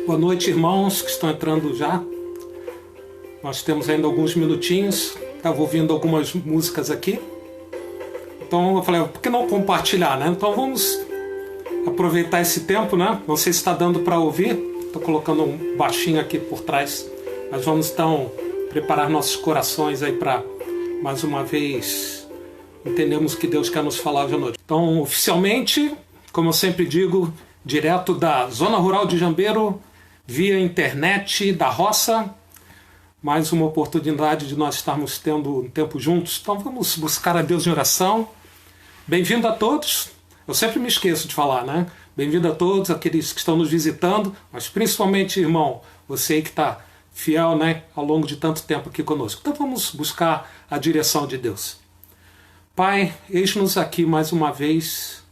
Boa noite, irmãos que estão entrando já. Nós temos ainda alguns minutinhos. Estava ouvindo algumas músicas aqui. Então eu falei, por que não compartilhar, né? Então vamos aproveitar esse tempo, né? Não sei se está dando para ouvir. Estou colocando um baixinho aqui por trás. Mas vamos então preparar nossos corações aí para, mais uma vez, entendermos o que Deus quer nos falar hoje à noite. Então, oficialmente, como eu sempre digo, direto da Zona Rural de Jambeiro, via internet da roça, mais uma oportunidade de nós estarmos tendo um tempo juntos. Então vamos buscar a Deus em oração. Bem-vindo a todos. Eu sempre me esqueço de falar, né? Bem-vindo a todos, aqueles que estão nos visitando, mas principalmente, irmão, você aí que está fiel, né, ao longo de tanto tempo aqui conosco. Então vamos buscar a direção de Deus. Pai, eis-nos aqui mais uma vez,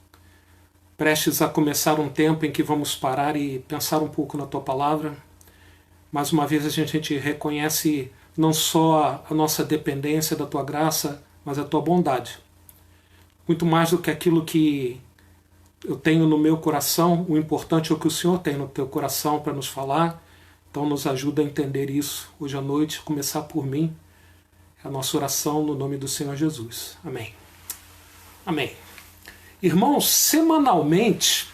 prestes a começar um tempo em que vamos parar e pensar um pouco na Tua Palavra. Mais uma vez a gente reconhece não só a nossa dependência da Tua graça, mas a Tua bondade. Muito mais do que aquilo que eu tenho no meu coração, o importante é o que o Senhor tem no Teu coração para nos falar. Então nos ajuda a entender isso hoje à noite, começar por mim. É a nossa oração no nome do Senhor Jesus. Amém. Amém. Irmãos, semanalmente,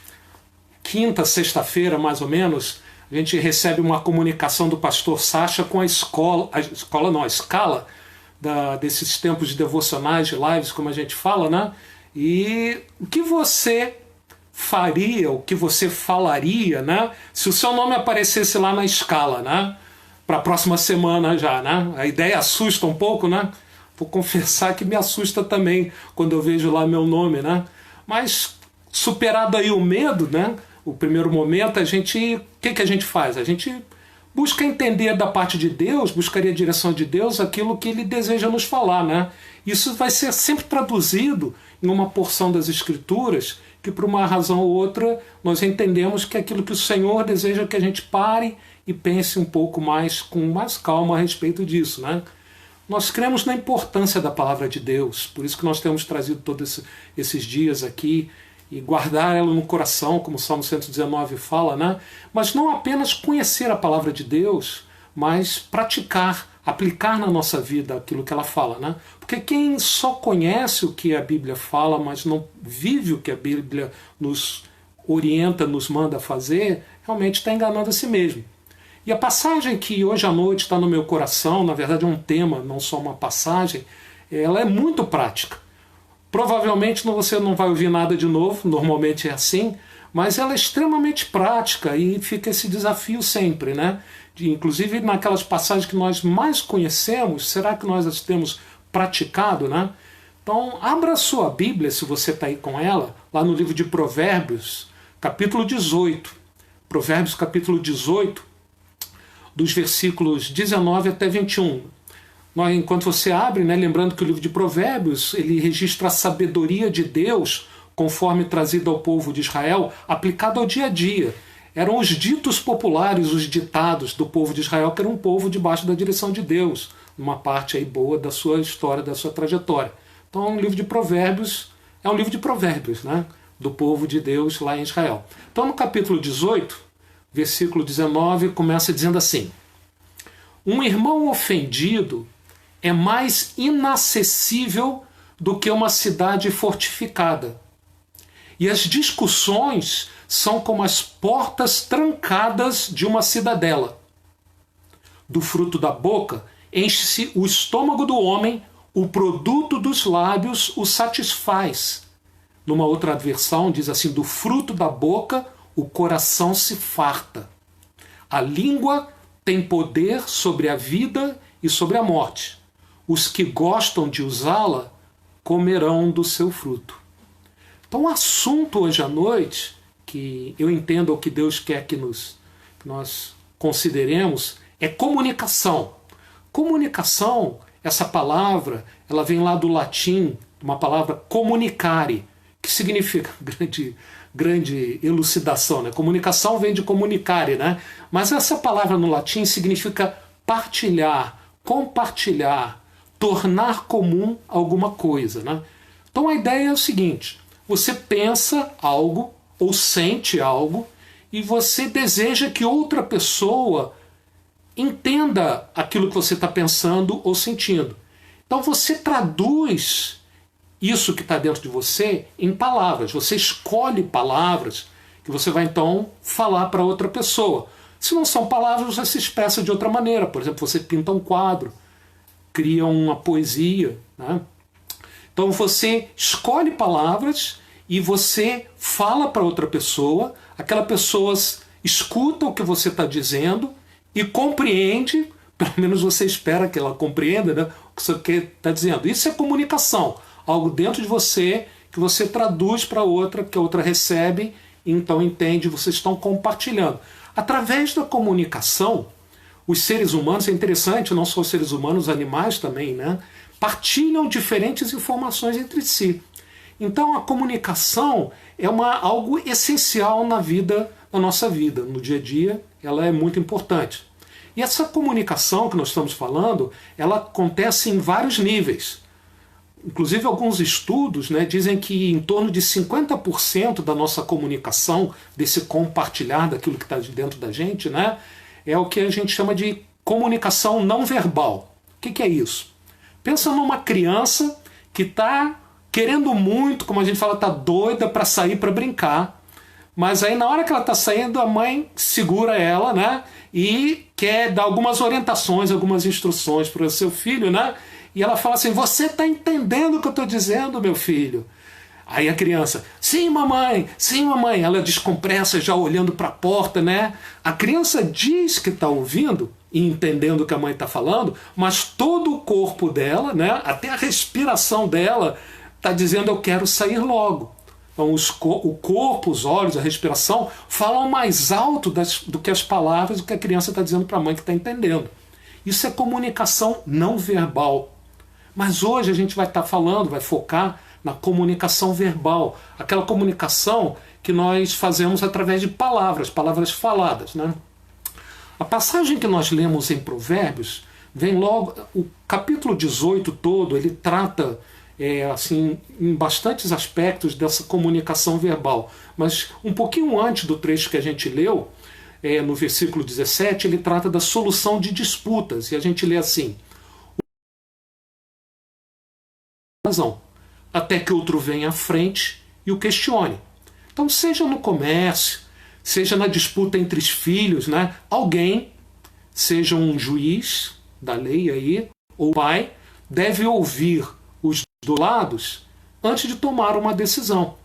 quinta, sexta-feira mais ou menos, a gente recebe uma comunicação do pastor Sacha com a escala desses tempos de devocionais, de lives, como a gente fala, né? E o que você faria, o que você falaria, né? Se o seu nome aparecesse lá na escala, né? Para a próxima semana já, né? A ideia assusta um pouco, né? Vou confessar que me assusta também quando eu vejo lá meu nome, né? Mas superado aí o medo, né? O primeiro momento, o que a gente faz? A gente busca entender da parte de Deus, buscaria a direção de Deus, aquilo que Ele deseja nos falar, né? Isso vai ser sempre traduzido em uma porção das Escrituras que, por uma razão ou outra, nós entendemos que é aquilo que o Senhor deseja que a gente pare e pense um pouco mais, com mais calma a respeito disso, né? Nós cremos na importância da palavra de Deus, por isso que nós temos trazido todos esses dias aqui e guardar ela no coração, como o Salmo 119 fala, né? Mas não apenas conhecer a palavra de Deus, mas praticar, aplicar na nossa vida aquilo que ela fala, né? Porque quem só conhece o que a Bíblia fala, mas não vive o que a Bíblia nos orienta, nos manda fazer, realmente está enganando a si mesmo. E a passagem que hoje à noite está no meu coração, na verdade é um tema, não só uma passagem, ela é muito prática. Provavelmente você não vai ouvir nada de novo, normalmente é assim, mas ela é extremamente prática e fica esse desafio sempre, né? Inclusive naquelas passagens que nós mais conhecemos, será que nós as temos praticado, né? Então abra a sua Bíblia, se você está aí com ela, lá no livro de Provérbios, capítulo 18. Provérbios capítulo 18, dos versículos 19 até 21. Enquanto você abre, né, lembrando que o livro de Provérbios ele registra a sabedoria de Deus, conforme trazida ao povo de Israel, aplicado ao dia a dia. Eram os ditos populares, os ditados do povo de Israel, que era um povo debaixo da direção de Deus, uma parte aí boa da sua história, da sua trajetória. Então o livro de Provérbios é um livro de provérbios, né, do povo de Deus lá em Israel. Então no capítulo 18, versículo 19, começa dizendo assim: um irmão ofendido é mais inacessível do que uma cidade fortificada. E as discussões são como as portas trancadas de uma cidadela. Do fruto da boca enche-se o estômago do homem, o produto dos lábios o satisfaz. Numa outra versão diz assim: do fruto da boca o coração se farta. A língua tem poder sobre a vida e sobre a morte. Os que gostam de usá-la comerão do seu fruto. Então o assunto hoje à noite, que eu entendo o que Deus quer que nós consideremos, é comunicação. Comunicação, essa palavra, ela vem lá do latim, uma palavra comunicare, que significa grande elucidação, né? Comunicação vem de comunicare, né? Mas essa palavra no latim significa partilhar, compartilhar, tornar comum alguma coisa, né? Então a ideia é o seguinte: você pensa algo ou sente algo e você deseja que outra pessoa entenda aquilo que você está pensando ou sentindo. Então você traduz isso que está dentro de você em palavras. Você escolhe palavras que você vai então falar para outra pessoa. Se não são palavras, você se expressa de outra maneira. Por exemplo, você pinta um quadro, cria uma poesia, né? Então você escolhe palavras e você fala para outra pessoa, aquela pessoa escuta o que você está dizendo e compreende, pelo menos você espera que ela compreenda, né, o que você está dizendo. Isso é comunicação, algo dentro de você que você traduz para outra, que a outra recebe e então entende, vocês estão compartilhando. Através da comunicação, os seres humanos, é interessante, não só os seres humanos, os animais também, né, partilham diferentes informações entre si. Então a comunicação é algo essencial na nossa vida, no dia a dia, ela é muito importante. E essa comunicação que nós estamos falando, ela acontece em vários níveis. Inclusive alguns estudos, né, dizem que em torno de 50% da nossa comunicação, desse compartilhar daquilo que está dentro da gente, né, é o que a gente chama de comunicação não verbal. O que é isso? Pensa numa criança que está querendo muito, como a gente fala, está doida para sair para brincar, mas aí na hora que ela está saindo, a mãe segura ela, né, e quer dar algumas orientações, algumas instruções para o seu filho, né, e ela fala assim: você está entendendo o que eu estou dizendo, meu filho? Aí a criança: sim, mamãe, sim, mamãe. Ela descompressa, já olhando para a porta, né? A criança diz que está ouvindo e entendendo o que a mãe está falando, mas todo o corpo dela, né, até a respiração dela, está dizendo: eu quero sair logo. Então o corpo, os olhos, a respiração falam mais alto do que as palavras, do que a criança está dizendo para a mãe que está entendendo. Isso é comunicação não verbal. Mas hoje a gente vai estar falando, vai focar na comunicação verbal, aquela comunicação que nós fazemos através de palavras faladas, né? A passagem que nós lemos em Provérbios vem logo, o capítulo 18 todo, ele trata assim, em bastantes aspectos dessa comunicação verbal, mas um pouquinho antes do trecho que a gente leu, no versículo 17, ele trata da solução de disputas, e a gente lê assim: razão, até que outro venha à frente e o questione. Então, seja no comércio, seja na disputa entre os filhos, né, alguém, seja um juiz da lei aí, ou pai, deve ouvir os dois lados antes de tomar uma decisão.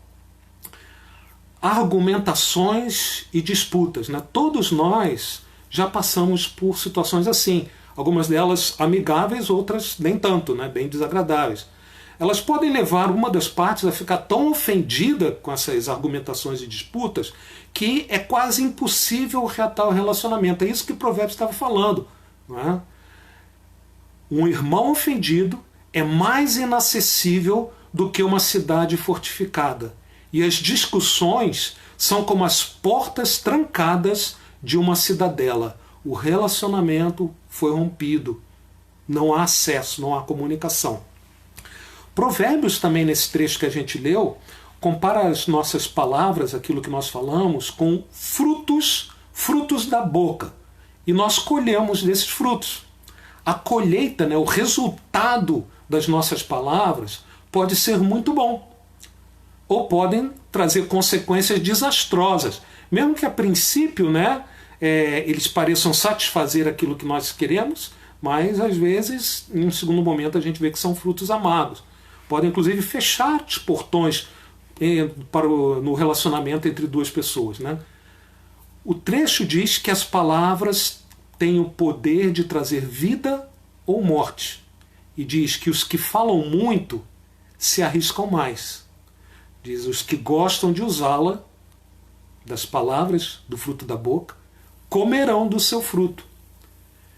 Argumentações e disputas, né? Todos nós já passamos por situações assim, algumas delas amigáveis, outras nem tanto, né? Bem desagradáveis. Elas podem levar uma das partes a ficar tão ofendida com essas argumentações e disputas que é quase impossível reatar o relacionamento. É isso que o Provérbios estava falando, não é? Um irmão ofendido é mais inacessível do que uma cidade fortificada. E as discussões são como as portas trancadas de uma cidadela. O relacionamento foi rompido. Não há acesso, não há comunicação. Provérbios também, nesse trecho que a gente leu, compara as nossas palavras, aquilo que nós falamos, com frutos da boca. E nós colhemos desses frutos. A colheita, né, o resultado das nossas palavras pode ser muito bom. Ou podem trazer consequências desastrosas. Mesmo que a princípio, né, eles pareçam satisfazer aquilo que nós queremos, mas às vezes, em um segundo momento, a gente vê que são frutos amargos. Podem inclusive fechar os portões no relacionamento entre duas pessoas, né? O trecho diz que as palavras têm o poder de trazer vida ou morte. E diz que os que falam muito se arriscam mais. Diz: os que gostam de usá-la, das palavras, do fruto da boca, comerão do seu fruto.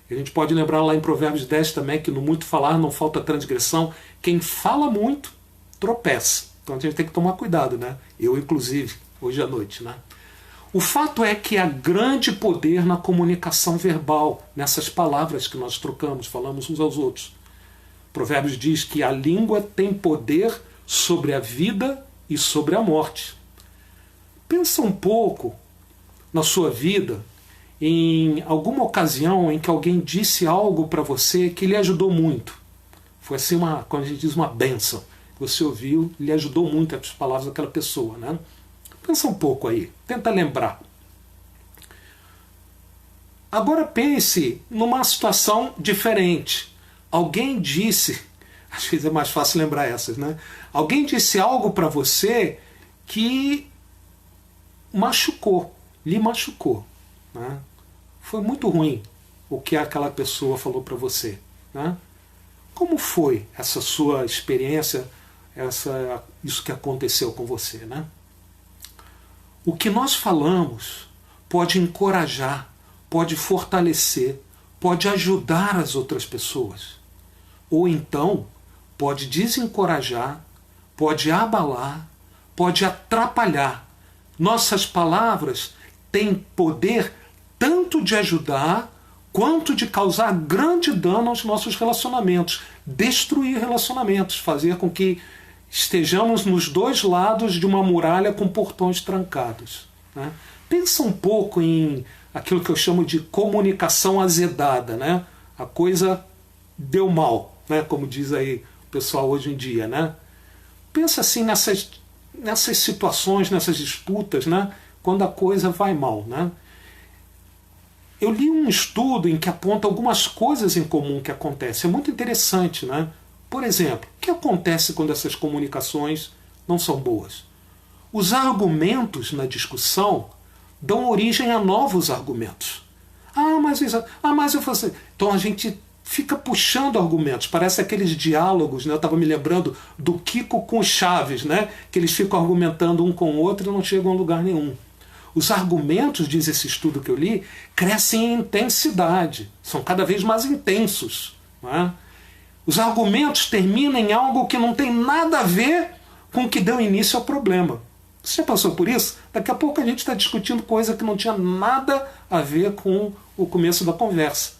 E a gente pode lembrar lá em Provérbios 10 também que no muito falar não falta transgressão. Quem fala muito tropeça. Então a gente tem que tomar cuidado, né? Eu, inclusive, hoje à noite, né? O fato é que há grande poder na comunicação verbal, nessas palavras que nós trocamos, falamos uns aos outros. Provérbios diz que a língua tem poder sobre a vida e sobre a morte. Pensa um pouco na sua vida em alguma ocasião em que alguém disse algo para você que lhe ajudou muito? Foi assim, como a gente diz, uma bênção. Você ouviu, lhe ajudou muito as palavras daquela pessoa, né? Pensa um pouco aí, tenta lembrar. Agora pense numa situação diferente. Alguém disse, às vezes é mais fácil lembrar essas, né? Alguém disse algo para você que machucou, lhe machucou, né? Foi muito ruim o que aquela pessoa falou para você, né? Como foi essa sua experiência, isso que aconteceu com você, né? O que nós falamos pode encorajar, pode fortalecer, pode ajudar as outras pessoas. Ou então pode desencorajar, pode abalar, pode atrapalhar. Nossas palavras têm poder tanto de ajudar quanto de causar grande dano aos nossos relacionamentos, destruir relacionamentos, fazer com que estejamos nos dois lados de uma muralha com portões trancados, né? Pensa um pouco em aquilo que eu chamo de comunicação azedada, né? A coisa deu mal, né? Como diz aí o pessoal hoje em dia, né? Pensa assim nessas situações, nessas disputas, né? Quando a coisa vai mal, né? Eu li um estudo em que aponta algumas coisas em comum que acontecem. É muito interessante, né? Por exemplo, o que acontece quando essas comunicações não são boas? Os argumentos na discussão dão origem a novos argumentos. Mas eu faço. Então a gente fica puxando argumentos. Parece aqueles diálogos, né? Eu estava me lembrando do Kiko com o Chaves, né? Que eles ficam argumentando um com o outro e não chegam a lugar nenhum. Os argumentos, diz esse estudo que eu li, crescem em intensidade, são cada vez mais intensos, não é? Os argumentos terminam em algo que não tem nada a ver com o que deu início ao problema. Você já passou por isso? Daqui a pouco a gente está discutindo coisa que não tinha nada a ver com o começo da conversa.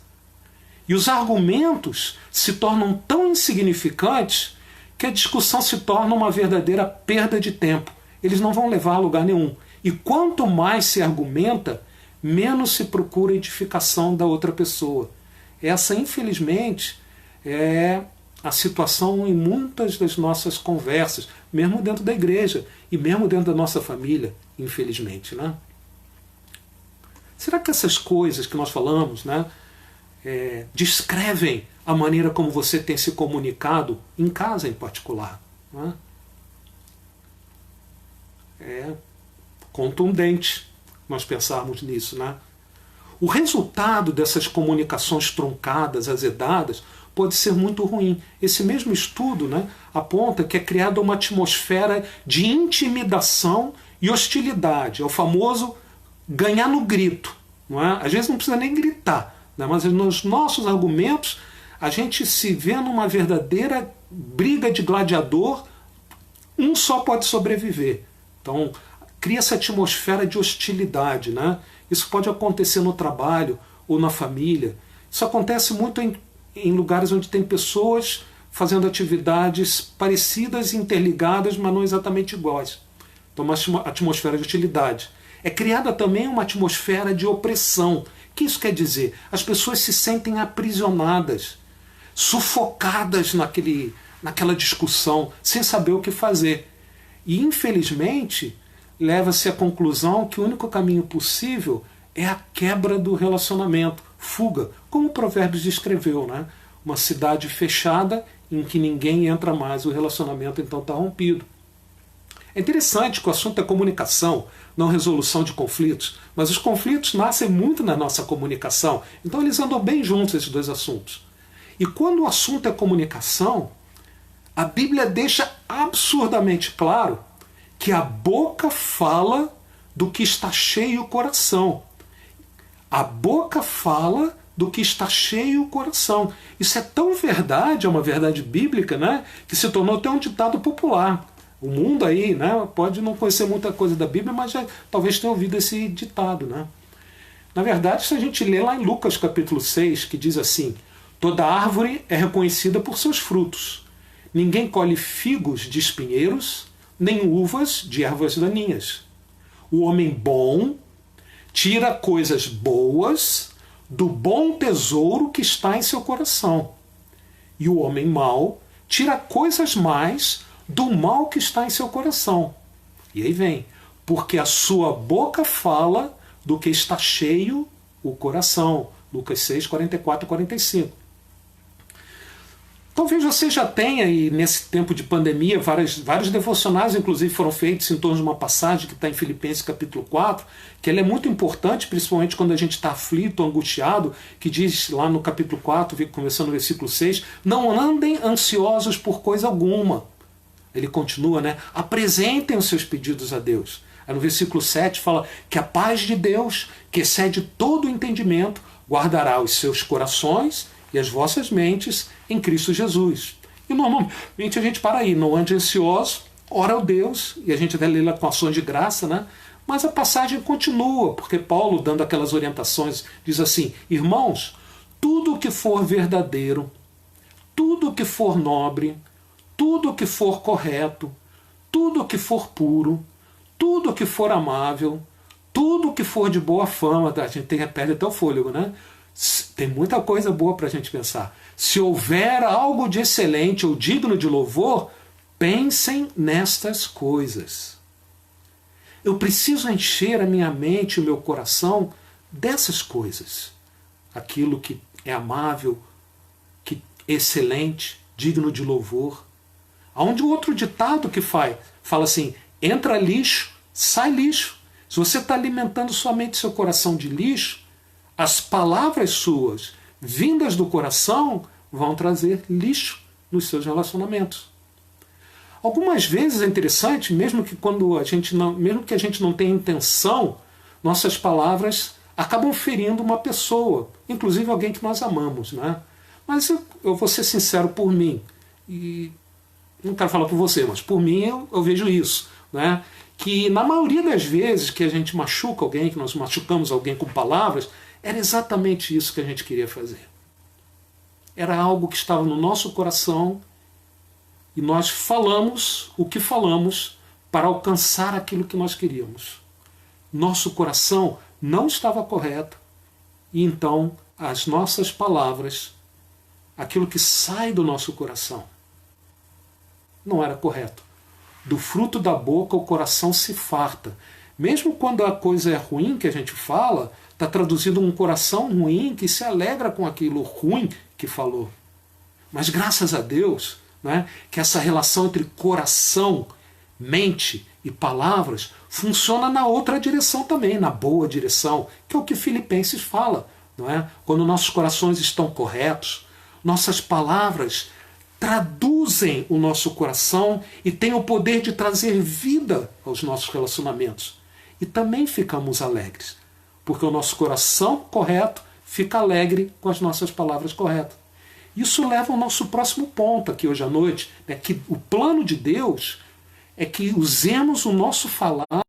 E os argumentos se tornam tão insignificantes que a discussão se torna uma verdadeira perda de tempo. Eles não vão levar a lugar nenhum. E quanto mais se argumenta, menos se procura a edificação da outra pessoa. Essa, infelizmente, é a situação em muitas das nossas conversas, mesmo dentro da igreja e mesmo dentro da nossa família, infelizmente, né? Será que essas coisas que nós falamos, né, descrevem a maneira como você tem se comunicado em casa em particular? Né? É contundente nós pensarmos nisso, né? O resultado dessas comunicações truncadas, azedadas, pode ser muito ruim. Esse mesmo estudo, né, aponta que é criada uma atmosfera de intimidação e hostilidade. É o famoso ganhar no grito. Não é? Às vezes não precisa nem gritar, né, mas nos nossos argumentos a gente se vê numa verdadeira briga de gladiador. Um só pode sobreviver. Então, cria essa atmosfera de hostilidade, né? Isso pode acontecer no trabalho ou na família. Isso acontece muito em lugares onde tem pessoas fazendo atividades parecidas, interligadas, mas não exatamente iguais. Então, uma atmosfera de hostilidade. É criada também uma atmosfera de opressão. O que isso quer dizer? As pessoas se sentem aprisionadas, sufocadas naquela discussão, sem saber o que fazer. E, infelizmente, leva-se à conclusão que o único caminho possível é a quebra do relacionamento, fuga, como o Provérbios descreveu, né? Uma cidade fechada em que ninguém entra mais, o relacionamento então está rompido. É interessante que o assunto é comunicação, não resolução de conflitos, mas os conflitos nascem muito na nossa comunicação, então eles andam bem juntos, esses dois assuntos. E quando o assunto é comunicação, a Bíblia deixa absurdamente claro que a boca fala do que está cheio o coração. A boca fala do que está cheio o coração. Isso é tão verdade, é uma verdade bíblica, né, que se tornou até um ditado popular. O mundo aí, né, pode não conhecer muita coisa da Bíblia, mas já talvez tenha ouvido esse ditado, né? Na verdade, se a gente lê lá em Lucas capítulo 6, que diz assim: toda árvore é reconhecida por seus frutos. Ninguém colhe figos de espinheiros, nem uvas de ervas daninhas. O homem bom tira coisas boas do bom tesouro que está em seu coração. E o homem mau tira coisas más do mal que está em seu coração. E aí vem, porque a sua boca fala do que está cheio o coração. Lucas 6, 44 e 45. Talvez você já tenha, e nesse tempo de pandemia, vários devocionais, inclusive, foram feitos em torno de uma passagem que está em Filipenses capítulo 4, que ela é muito importante, principalmente quando a gente está aflito, angustiado, que diz lá no capítulo 4, começando no versículo 6, não andem ansiosos por coisa alguma. Ele continua, né? Apresentem os seus pedidos a Deus. Aí no versículo 7 fala que a paz de Deus, que excede todo o entendimento, guardará os seus corações e as vossas mentes em Cristo Jesus. E normalmente a gente para aí, não ande ansioso, ora ao Deus, e a gente deve ler lá com ações de graça, né? Mas a passagem continua, porque Paulo, dando aquelas orientações, diz assim: irmãos, tudo o que for verdadeiro, tudo o que for nobre, tudo o que for correto, tudo o que for puro, tudo o que for amável, tudo o que for de boa fama, a gente perde até o fôlego, né? Tem muita coisa boa para a gente pensar. Se houver algo de excelente ou digno de louvor, pensem nestas coisas. Eu preciso encher a minha mente e o meu coração dessas coisas. Aquilo que é amável, que é excelente, digno de louvor. Há um outro ditado que fala assim: entra lixo, sai lixo. Se você está alimentando sua mente e seu coração de lixo, as palavras suas, vindas do coração, vão trazer lixo nos seus relacionamentos. Algumas vezes é interessante, mesmo que a gente não tenha intenção, nossas palavras acabam ferindo uma pessoa, inclusive alguém que nós amamos, né? Mas eu vou ser sincero por mim, e não quero falar por você, mas por mim eu vejo isso, né? Que na maioria das vezes que a gente machuca alguém, que nós machucamos alguém com palavras, era exatamente isso que a gente queria fazer. Era algo que estava no nosso coração e nós falamos o que falamos para alcançar aquilo que nós queríamos. Nosso coração não estava correto e então as nossas palavras, aquilo que sai do nosso coração, não era correto. Do fruto da boca o coração se farta. Mesmo quando a coisa é ruim que a gente fala, está traduzido um coração ruim que se alegra com aquilo ruim que falou. Mas graças a Deus, né, que essa relação entre coração, mente e palavras funciona na outra direção também, na boa direção, que é o que Filipenses fala. Não é? Quando nossos corações estão corretos, nossas palavras traduzem o nosso coração e têm o poder de trazer vida aos nossos relacionamentos. E também ficamos alegres, porque o nosso coração correto fica alegre com as nossas palavras corretas. Isso leva ao nosso próximo ponto aqui hoje à noite, né, que o plano de Deus é que usemos o nosso falar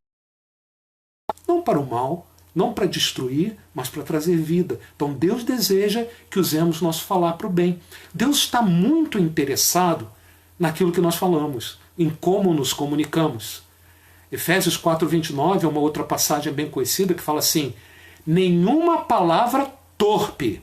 não para o mal, não para destruir, mas para trazer vida. Então Deus deseja que usemos nosso falar para o bem. Deus está muito interessado naquilo que nós falamos, em como nos comunicamos. Efésios 4:29 é uma outra passagem bem conhecida que fala assim: nenhuma palavra torpe.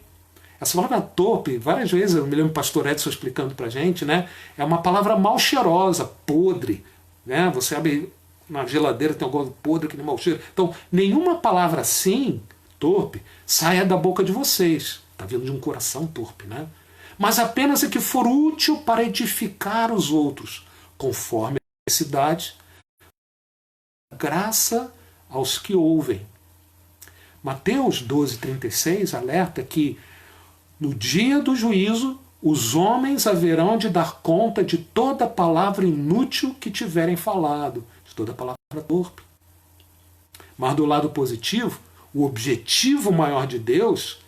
Essa palavra torpe, várias vezes, eu me lembro do pastor Edson explicando para a gente, né, é uma palavra mal cheirosa, podre. Né? Você abre na geladeira, tem algo podre que nem mau cheiro. Então, nenhuma palavra assim, torpe, saia da boca de vocês. Está vindo de um coração torpe, né? Mas apenas é que for útil para edificar os outros, conforme a necessidade, graça aos que ouvem. Mateus 12:36 alerta que no dia do juízo os homens haverão de dar conta de toda palavra inútil que tiverem falado, de toda palavra torpe. Mas do lado positivo, o objetivo maior de Deus,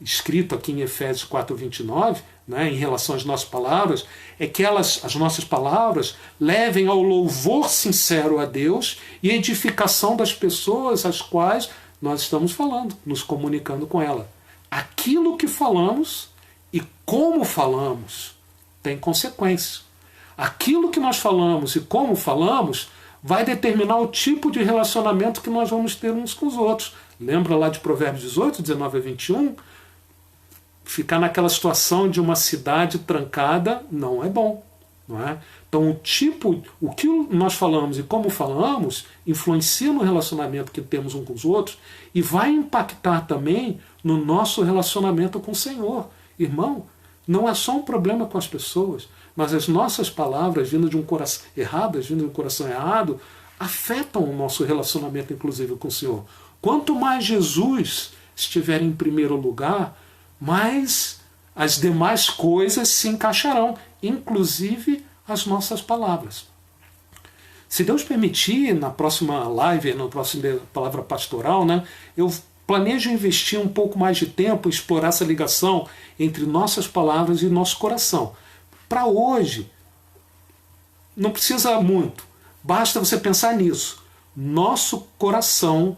escrito aqui em Efésios 4:29, né, em relação às nossas palavras, é que as nossas palavras levem ao louvor sincero a Deus e edificação das pessoas às quais nós estamos falando, nos comunicando com ela. Aquilo que falamos e como falamos tem consequências. Aquilo que nós falamos e como falamos vai determinar o tipo de relacionamento que nós vamos ter uns com os outros. Lembra lá de Provérbios 18, 19 a 21? Ficar naquela situação de uma cidade trancada não é bom. Não é? Então o que nós falamos e como falamos influencia no relacionamento que temos uns com os outros e vai impactar também no nosso relacionamento com o Senhor. Irmão, não é só um problema com as pessoas, mas as nossas palavras vindo de um coração erradas, vindo de um coração errado, afetam o nosso relacionamento, inclusive, com o Senhor. Quanto mais Jesus estiver em primeiro lugar, mais as demais coisas se encaixarão, inclusive as nossas palavras. Se Deus permitir, na próxima live, na próxima palavra pastoral, né, eu planejo investir um pouco mais de tempo, explorar essa ligação entre nossas palavras e nosso coração. Para hoje, não precisa muito, basta você pensar nisso. Nosso coração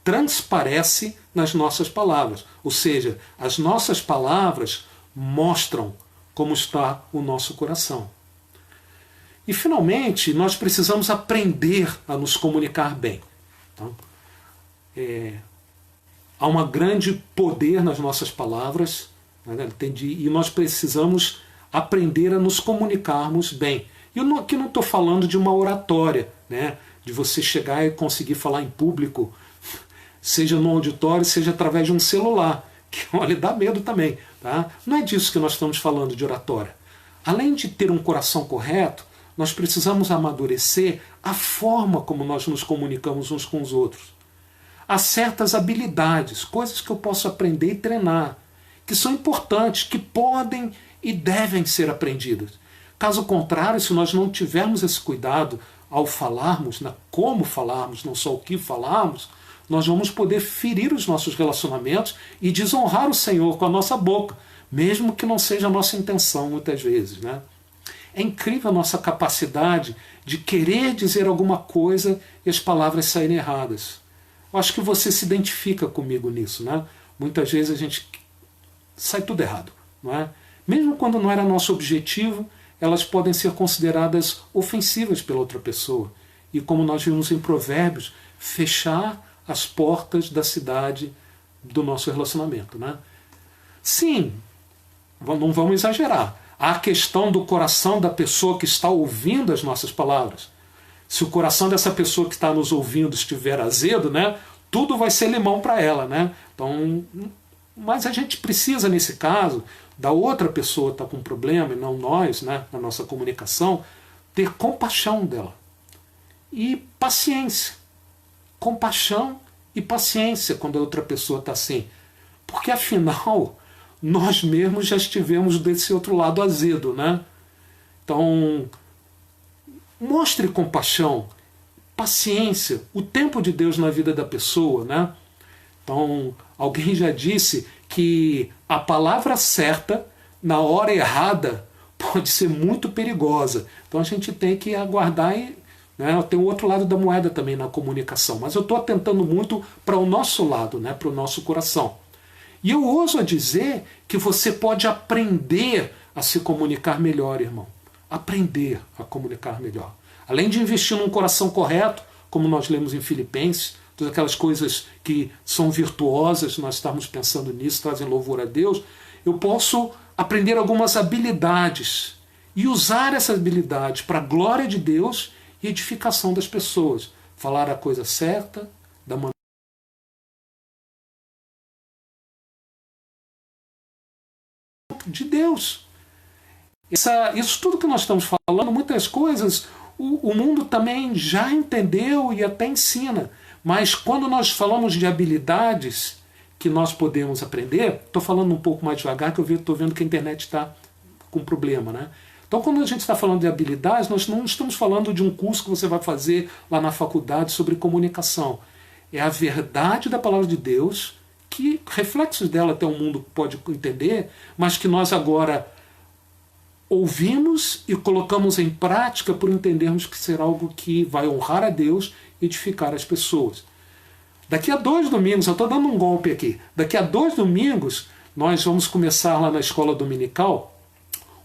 transparece nas nossas palavras, ou seja, as nossas palavras mostram como está o nosso coração. E finalmente, nós precisamos aprender a nos comunicar bem. Então, há um grande poder nas nossas palavras, né, e nós precisamos aprender a nos comunicarmos bem. E eu aqui não estou falando de uma oratória, né, de você chegar e conseguir falar em público, seja no auditório, seja através de um celular, que olha, dá medo também. Tá? Não é disso que nós estamos falando de oratória. Além de ter um coração correto, nós precisamos amadurecer a forma como nós nos comunicamos uns com os outros. Há certas habilidades, coisas que eu posso aprender e treinar, que são importantes, que podem e devem ser aprendidas. Caso contrário, se nós não tivermos esse cuidado ao falarmos, como falarmos, não só o que falarmos, nós vamos poder ferir os nossos relacionamentos e desonrar o Senhor com a nossa boca, mesmo que não seja a nossa intenção muitas vezes, né? É incrível a nossa capacidade de querer dizer alguma coisa e as palavras saírem erradas. Eu acho que você se identifica comigo nisso, né? Muitas vezes a gente sai tudo errado, não é? Mesmo quando não era nosso objetivo, elas podem ser consideradas ofensivas pela outra pessoa. E como nós vimos em Provérbios, fechar as portas da cidade do nosso relacionamento, né? Sim, não vamos exagerar. Há a questão do coração da pessoa que está ouvindo as nossas palavras. Se o coração dessa pessoa que está nos ouvindo estiver azedo, né, tudo vai ser limão para ela, né? Então, mas a gente precisa, nesse caso, da outra pessoa estar com um problema, e não nós, né, na nossa comunicação, ter compaixão dela. E paciência. Compaixão e paciência quando a outra pessoa está assim. Porque, afinal, nós mesmos já estivemos desse outro lado azedo, né? Então, mostre compaixão, paciência, o tempo de Deus na vida da pessoa, né? Então, alguém já disse que a palavra certa, na hora errada, pode ser muito perigosa. Então a gente tem que aguardar e, né, tem o outro lado da moeda também na comunicação. Mas eu estou atentando muito para o nosso lado, né, para o nosso coração. E eu ouso a dizer que você pode aprender a se comunicar melhor, irmão. Aprender a comunicar melhor. Além de investir num coração correto, como nós lemos em Filipenses, todas aquelas coisas que são virtuosas, nós estamos pensando nisso, trazem louvor a Deus, eu posso aprender algumas habilidades e usar essas habilidades para a glória de Deus e edificação das pessoas. Falar a coisa certa, da maneira de Deus. Isso tudo que nós estamos falando, muitas coisas, o mundo também já entendeu e até ensina. Mas quando nós falamos de habilidades que nós podemos aprender, estou falando um pouco mais devagar, que eu estou vendo que a internet está com problema, né? Então, quando a gente está falando de habilidades, nós não estamos falando de um curso que você vai fazer lá na faculdade sobre comunicação. É a verdade da palavra de Deus, que reflexos dela até o mundo pode entender, mas que nós agora ouvimos e colocamos em prática por entendermos que será algo que vai honrar a Deus e edificar as pessoas. Daqui a 2 domingos, eu estou dando um golpe aqui, daqui a 2 domingos nós vamos começar lá na escola dominical,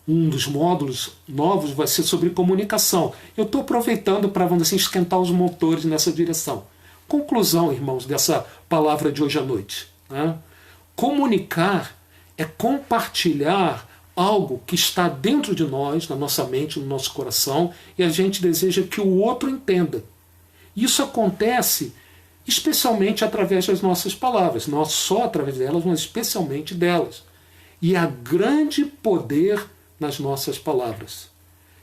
um dos módulos novos vai ser sobre comunicação. Eu estou aproveitando para, vamos dizer assim, esquentar os motores nessa direção. Conclusão, irmãos, dessa palavra de hoje à noite, né? Comunicar é compartilhar algo que está dentro de nós, na nossa mente, no nosso coração, e a gente deseja que o outro entenda. Isso acontece especialmente através das nossas palavras, não só através delas, mas especialmente delas. E há grande poder nas nossas palavras.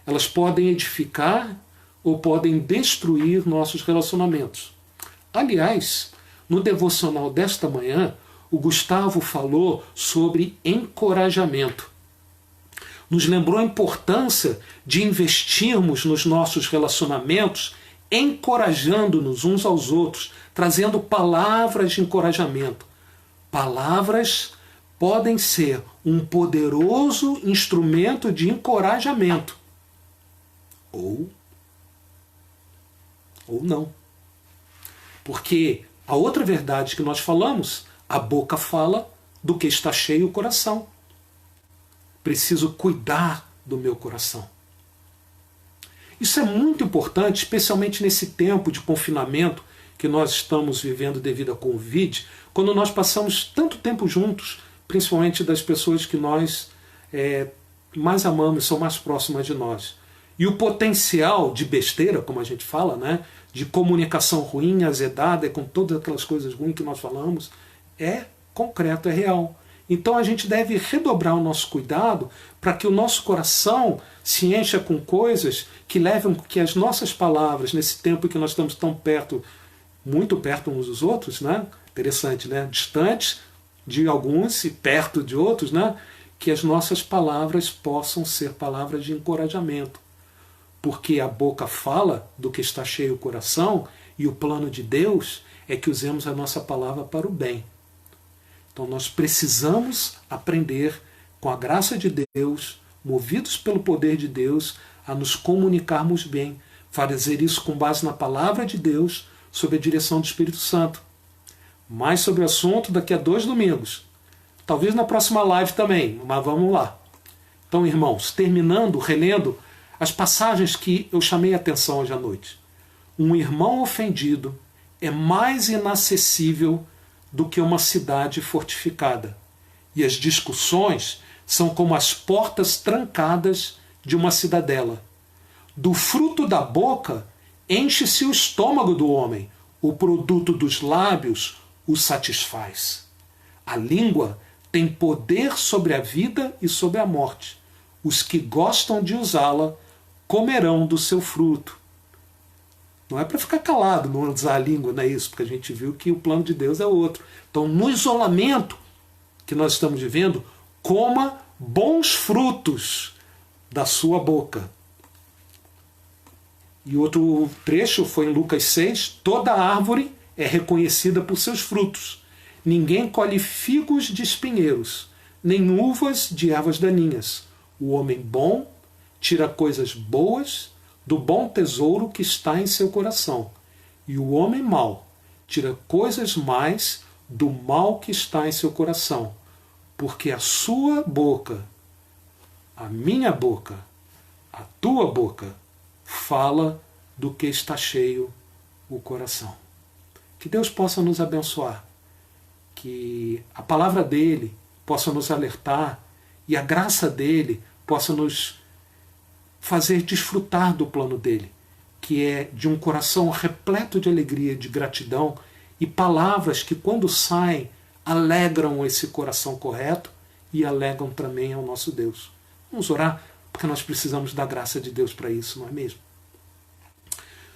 Elas podem edificar ou podem destruir nossos relacionamentos. Aliás, no devocional desta manhã, o Gustavo falou sobre encorajamento. Nos lembrou a importância de investirmos nos nossos relacionamentos, encorajando-nos uns aos outros, trazendo palavras de encorajamento. Palavras podem ser um poderoso instrumento de encorajamento. Ou não. Porque a outra verdade que nós falamos, a boca fala do que está cheio o coração. Preciso cuidar do meu coração. Isso é muito importante, especialmente nesse tempo de confinamento que nós estamos vivendo devido à Covid, quando nós passamos tanto tempo juntos, principalmente das pessoas que nós mais amamos, são mais próximas de nós. E o potencial de besteira, como a gente fala, né, de comunicação ruim, azedada, com todas aquelas coisas ruins que nós falamos, é concreto, é real. Então a gente deve redobrar o nosso cuidado para que o nosso coração se encha com coisas que levem que as nossas palavras, nesse tempo que nós estamos tão perto, muito perto uns dos outros, né? Interessante, né? Distantes de alguns e perto de outros, né? Que as nossas palavras possam ser palavras de encorajamento. Porque a boca fala do que está cheio o coração e o plano de Deus é que usemos a nossa palavra para o bem. Então nós precisamos aprender, com a graça de Deus, movidos pelo poder de Deus, a nos comunicarmos bem, fazer isso com base na palavra de Deus, sob a direção do Espírito Santo. Mais sobre o assunto daqui a 2 domingos. Talvez na próxima live também, mas vamos lá. Então, irmãos, terminando, relendo as passagens que eu chamei a atenção hoje à noite. Um irmão ofendido é mais inacessível do que uma cidade fortificada. E as discussões são como as portas trancadas de uma cidadela. Do fruto da boca enche-se o estômago do homem, o produto dos lábios o satisfaz. A língua tem poder sobre a vida e sobre a morte. Os que gostam de usá-la comerão do seu fruto. Não é para ficar calado, não usar a língua, não é isso, porque a gente viu que o plano de Deus é outro. Então, no isolamento que nós estamos vivendo, coma bons frutos da sua boca. E outro trecho foi em Lucas 6, toda árvore é reconhecida por seus frutos. Ninguém colhe figos de espinheiros, nem uvas de ervas daninhas. O homem bom tira coisas boas do bom tesouro que está em seu coração. E o homem mau tira coisas mais do mal que está em seu coração. Porque a sua boca, a minha boca, a tua boca, fala do que está cheio o coração. Que Deus possa nos abençoar. Que a palavra dele possa nos alertar e a graça dele possa nos fazer desfrutar do plano dele, que é de um coração repleto de alegria, de gratidão e palavras que, quando saem, alegram esse coração correto e alegram também ao nosso Deus. Vamos orar, porque nós precisamos da graça de Deus para isso, não é mesmo?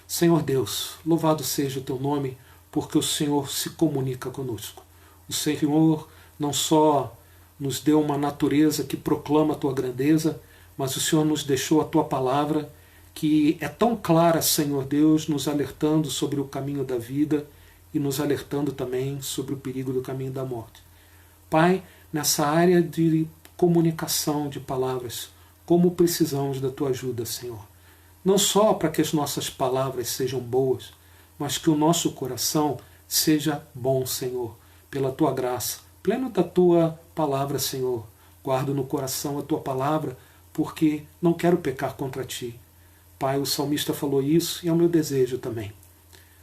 Senhor Deus, louvado seja o teu nome, porque o Senhor se comunica conosco. O Senhor não só nos deu uma natureza que proclama a tua grandeza, mas o Senhor nos deixou a tua palavra, que é tão clara, Senhor Deus, nos alertando sobre o caminho da vida e nos alertando também sobre o perigo do caminho da morte. Pai, nessa área de comunicação de palavras, como precisamos da tua ajuda, Senhor. Não só para que as nossas palavras sejam boas, mas que o nosso coração seja bom, Senhor, pela tua graça, pleno da tua palavra, Senhor. Guardo no coração a tua palavra, porque não quero pecar contra ti. Pai, o salmista falou isso e é o meu desejo também.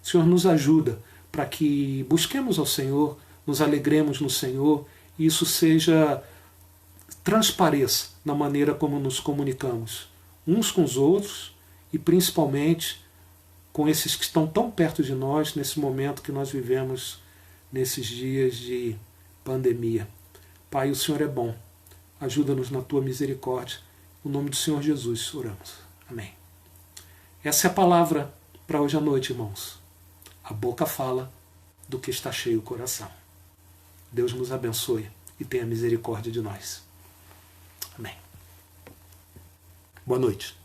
Senhor, nos ajuda para que busquemos ao Senhor, nos alegremos no Senhor, e isso transpareça na maneira como nos comunicamos uns com os outros e principalmente com esses que estão tão perto de nós nesse momento que nós vivemos nesses dias de pandemia. Pai, o Senhor é bom. Ajuda-nos na tua misericórdia. No nome do Senhor Jesus oramos. Amém. Essa é a palavra para hoje à noite, irmãos. A boca fala do que está cheio o coração. Deus nos abençoe e tenha misericórdia de nós. Amém. Boa noite.